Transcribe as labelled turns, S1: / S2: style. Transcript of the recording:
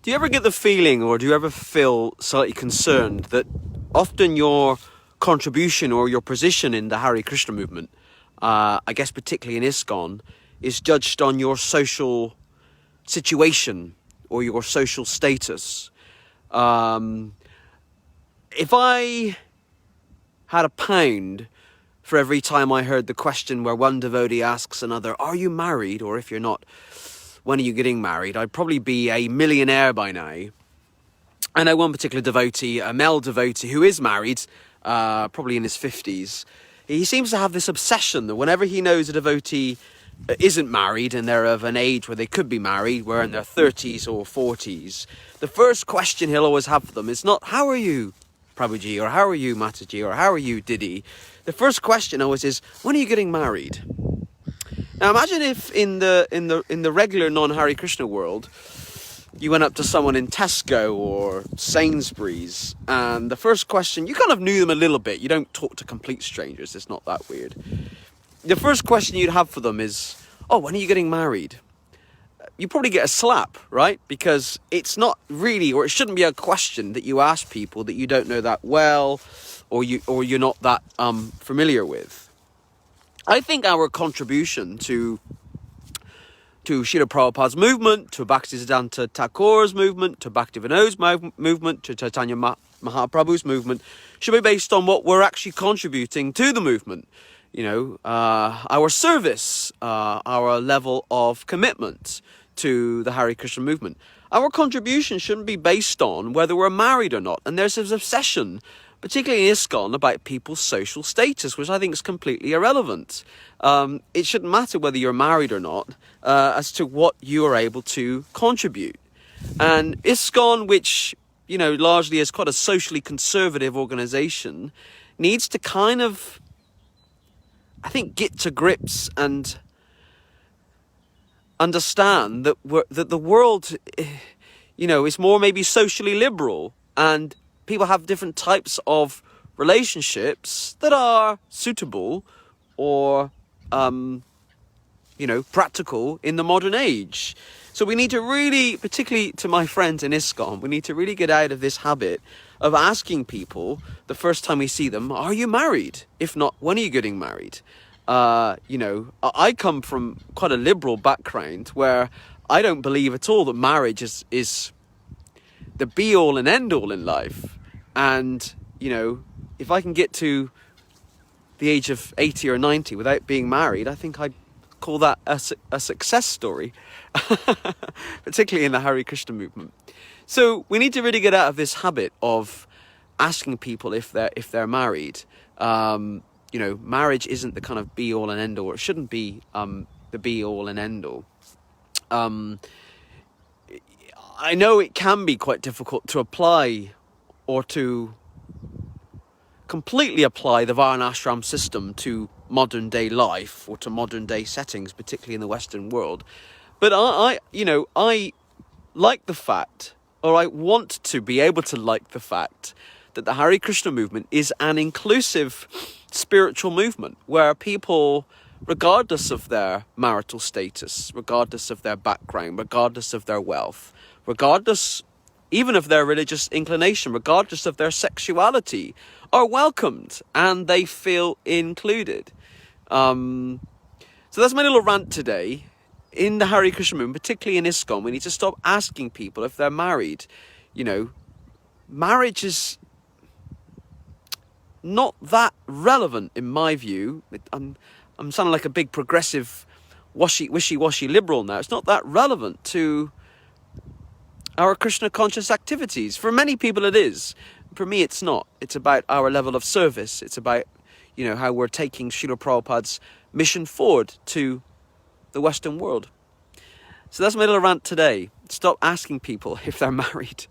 S1: Do you ever get the feeling, or do you ever feel slightly concerned that often your contribution or your position in the Hare Krishna movement, I guess particularly in ISKCON, is judged on your social situation or your social status? If I had £1 for every time I heard the question where one devotee asks another, are you married? Or if you're not, when are you getting married? I'd probably be a millionaire by now. I know one particular devotee, a male devotee who is married, probably in his 50s. He seems to have this obsession that whenever he knows a devotee isn't married and they're of an age where they could be married, where in their 30s or 40s, the first question he'll always have for them is not, how are you, Prabhuji, or how are you, Mataji, or how are you, Didi? The first question always is, when are you getting married? Now imagine if in the regular non-Hare Krishna world, you went up to someone in Tesco or Sainsbury's, and the first question, you kind of knew them a little bit. You don't talk to complete strangers. It's not that weird. The first question you'd have for them is, oh, when are you getting married? You probably get a slap, right? Because it's not really, or it shouldn't be a question that you ask people that you don't know that well, or you're not that familiar with. I think our contribution to Srila Prabhupada's movement, to Bhaktisiddhanta Thakur's movement, to Bhaktivinoda's movement, to Chaitanya Mahaprabhu's movement should be based on what we're actually contributing to the movement. You know, our service, our level of commitment to the Hare Krishna movement. Our contribution shouldn't be based on whether we're married or not. And there's this obsession, particularly in ISKCON, about people's social status, which I think is completely irrelevant. It shouldn't matter whether you're married or not, as to what you are able to contribute. And ISKCON, which, you know, largely is quite a socially conservative organization, needs to kind of, I think, get to grips and understand that that the world, you know, is more maybe socially liberal, and people have different types of relationships that are suitable or, you know, practical in the modern age. So we need to really, particularly to my friends in ISKCON, we need to really get out of this habit of asking people the first time we see them, are you married? If not, when are you getting married? You know, I come from quite a liberal background where I don't believe at all that marriage is the be-all and end-all in life. And, you know, if I can get to the age of 80 or 90 without being married, I think I'd call that a success story, particularly in the Hare Krishna movement. So we need to really get out of this habit of asking people if they're married. You know, marriage isn't the kind of be-all and end-all. It shouldn't be the be-all and end-all. I know it can be quite difficult to apply or to completely apply the Varnashram system to modern day life or to modern day settings, particularly in the Western world. But I like the fact, or I want to be able to like the fact, that the Hare Krishna movement is an inclusive spiritual movement where people, regardless of their marital status, regardless of their background, regardless of their wealth, regardless even of their religious inclination, regardless of their sexuality, are welcomed and they feel included. So that's my little rant today. In the Hare Krishna movement, particularly in ISKCON, we need to stop asking people if they're married. You know, marriage is not that relevant in my view. I'm sounding like a big progressive wishy-washy liberal now. It's not that relevant to our Krishna conscious activities. For many people it is. For me it's not. It's about our level of service. It's about, you know, how we're taking Srila Prabhupada's mission forward to the Western world. So that's my little rant today. Stop asking people if they're married.